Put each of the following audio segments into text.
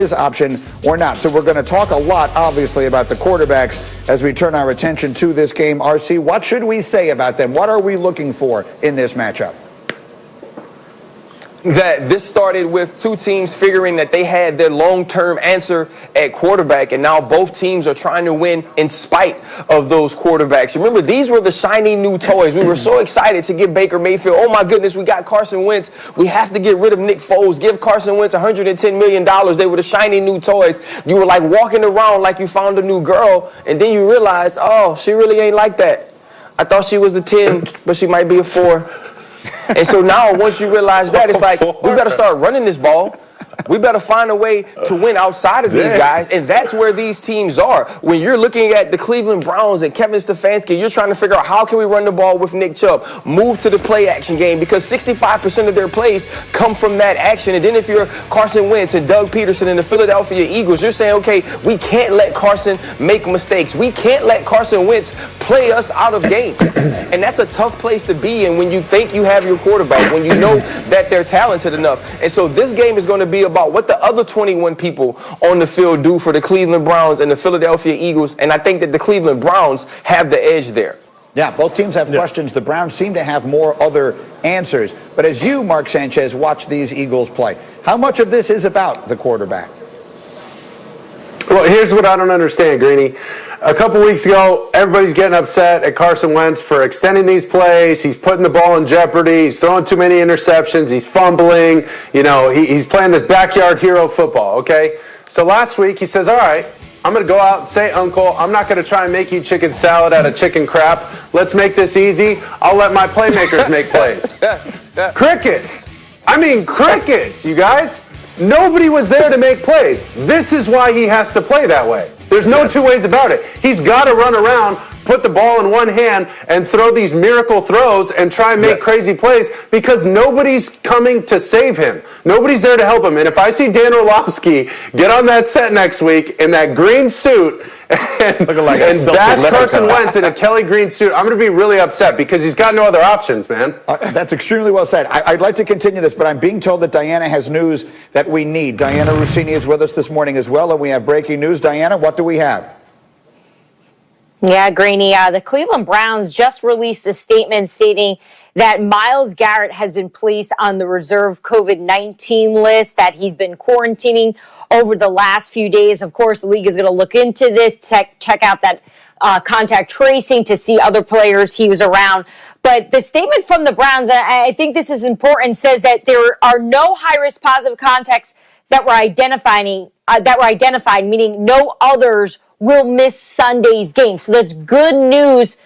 his option or not. So we're going to talk a lot, obviously, about the quarterbacks as we turn our attention to this game. RC, what should we say about them? What are we looking for in this matchup? That this started with two teams figuring that they had their long-term answer at quarterback, and now both teams are trying to win in spite of those quarterbacks. Remember, these were the shiny new toys. We were so excited to get Baker Mayfield. Oh my goodness, we got Carson Wentz. We have to get rid of Nick Foles. Give Carson Wentz $110 million. They were the shiny new toys. You were like walking around like you found a new girl, and then you realized, oh, she really ain't like that. I thought she was the 10, but she might be a 4. And so now, once you realize that, it's like, we better start running this ball. We better find a way to win outside of these guys, and that's where these teams are. When you're looking at the Cleveland Browns and Kevin Stefanski, you're trying to figure out how can we run the ball with Nick Chubb, move to the play-action game, because 65% of their plays come from that action. And then if you're Carson Wentz and Doug Peterson and the Philadelphia Eagles, you're saying, okay, we can't let Carson make mistakes. We can't let Carson Wentz play us out of games. And that's a tough place to be in when you think you have your quarterback, when you know that they're talented enough. And so this game is going to be about what the other 21 people on the field do for the Cleveland Browns and the Philadelphia Eagles, and I think that the Cleveland Browns have the edge there. Yeah, both teams have questions. The Browns seem to have more other answers. But as you, Mark Sanchez, watch these Eagles play, how much of this is about the quarterback? Well, here's what I don't understand, Greeny. A couple weeks ago, everybody's getting upset at Carson Wentz for extending these plays. He's putting the ball in jeopardy. He's throwing too many interceptions. He's fumbling. You know, he's playing this backyard hero football, okay? So last week, he says, all right, I'm going to go out and say, Uncle, I'm not going to try and make you chicken salad out of chicken crap. Let's make this easy. I'll let my playmakers make plays. Crickets. I mean, crickets, you guys. Nobody was there to make plays. This is why he has to play that way. There's no two ways about it. He's got to run around, put the ball in one hand, and throw these miracle throws and try and make crazy plays because nobody's coming to save him. Nobody's there to help him. And if I see Dan Orlovsky get on that set next week in that green suit and bash Carson Wentz in a Kelly green suit, I'm going to be really upset because he's got no other options, man. That's extremely well said. I'd like to continue this, but I'm being told that Diana has news that we need. Diana Rossini is with us this morning as well, and we have breaking news. Diana, what do we have? Yeah, Greeny, the Cleveland Browns just released a statement stating that Myles Garrett has been placed on the reserve COVID-19 list, that he's been quarantining over the last few days. Of course, the league is going to look into this, check out that contact tracing to see other players he was around. But the statement from the Browns, I think this is important, says that there are no high-risk positive contacts that were identified, meaning no others will miss Sunday's game. So that's good news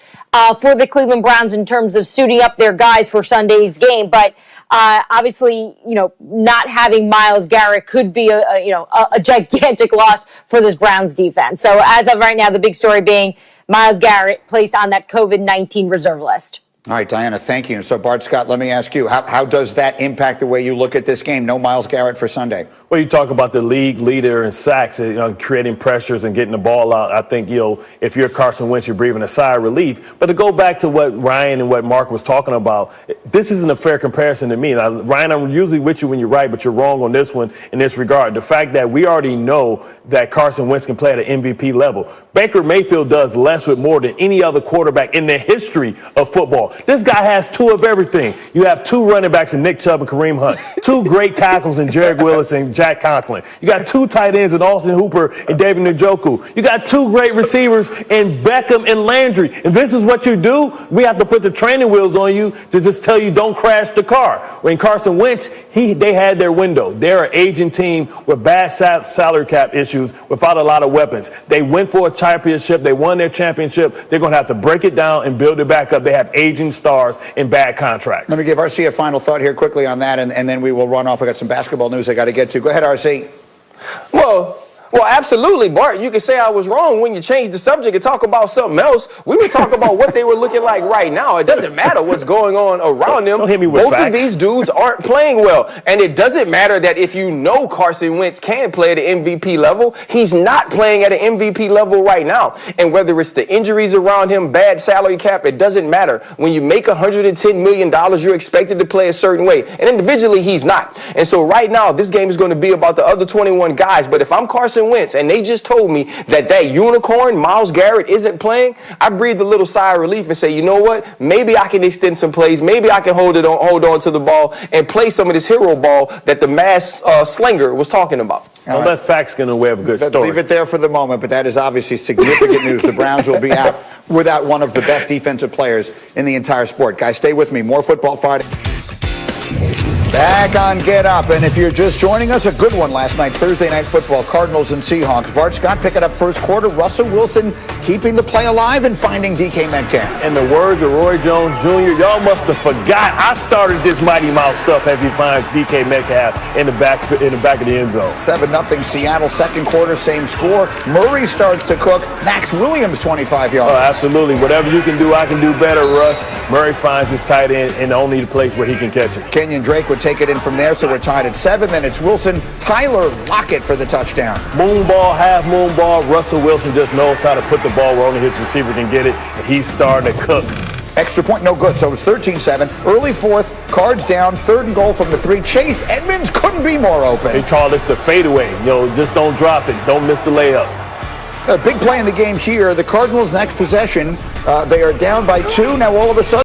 for the Cleveland Browns in terms of suiting up their guys for Sunday's game. But obviously, you know, not having Myles Garrett could be a gigantic loss for this Browns defense. So as of right now, the big story being Myles Garrett placed on that COVID-19 reserve list. All right, Diana, thank you. So, Bart Scott, let me ask you, how does that impact the way you look at this game? No Myles Garrett for Sunday. Well, you talk about the league leader in sacks, creating pressures and getting the ball out. I think, if you're Carson Wentz, you're breathing a sigh of relief. But to go back to what Ryan and what Mark was talking about, this isn't a fair comparison to me. Now, Ryan, I'm usually with you when you're right, but you're wrong on this one in this regard. The fact that we already know that Carson Wentz can play at an MVP level. Baker Mayfield does less with more than any other quarterback in the history of football. This guy has two of everything. You have two running backs in Nick Chubb and Kareem Hunt, two great tackles in Jarek Willis and Jack Conklin. You got two tight ends in Austin Hooper and David Njoku. You got two great receivers in Beckham and Landry. And this is what you do? We have to put the training wheels on you to just tell you don't crash the car. When Carson Wentz, they had their window. They're an aging team with bad salary cap issues without a lot of weapons. They went for a championship. They won their championship. They're going to have to break it down and build it back up. They have aging stars and bad contracts. Let me give RC a final thought here quickly on that, and then we will run off. I got some basketball news I got to get to. Go ahead, RC. Well, Well, absolutely, Bart. You can say I was wrong when you changed the subject and talk about something else. We were talking about what they were looking like right now. It doesn't matter what's going on around them. Don't hit me with Both facts. of these dudes aren't playing well. And it doesn't matter that if you know Carson Wentz can play at an MVP level, he's not playing at an MVP level right now. And whether it's the injuries around him, bad salary cap, it doesn't matter. When you make $110 million, you're expected to play a certain way. And individually, he's not. And so right now, this game is going to be about the other 21 guys. But if I'm Carson Wentz and they just told me that unicorn, Myles Garrett, isn't playing, I breathe a little sigh of relief and say, you know what? Maybe I can extend some plays. Maybe I can hold on to the ball and play some of this hero ball that the mass slinger was talking about. Don't let facts get in the way of a good story. Leave it there for the moment, but that is obviously significant news. The Browns will be out without one of the best defensive players in the entire sport. Guys, stay with me. More Football Friday. Back on Get Up, and if you're just joining us, a good one last night, Thursday Night Football, Cardinals and Seahawks. Bart Scott picking up first quarter, Russell Wilson keeping the play alive and finding DK Metcalf. In the words of Roy Jones Jr., y'all must have forgot I started this Mighty Mouse stuff as he finds DK Metcalf in the back of the end zone. 7-0 Seattle, second quarter, same score. Murray starts to cook. Max Williams, 25 yards. Oh, absolutely. Whatever you can do, I can do better, Russ. Murray finds his tight end in the only place where he can catch it. Kenyon Drake would take it in from there, so we're tied at 7. Then it's Wilson, Tyler Lockett for the touchdown. Moon ball, half moon ball. Russell Wilson just knows how to put the ball where only his receiver can get it, and he's starting to cook. Extra point, no good. So it was 13-7. Early fourth, Cards down, 3rd and goal from the 3. Chase Edmonds couldn't be more open. They call this the fadeaway. Just don't drop it. Don't miss the layup. A big play in the game here. The Cardinals' next possession, they are down by 2. Now all of a sudden,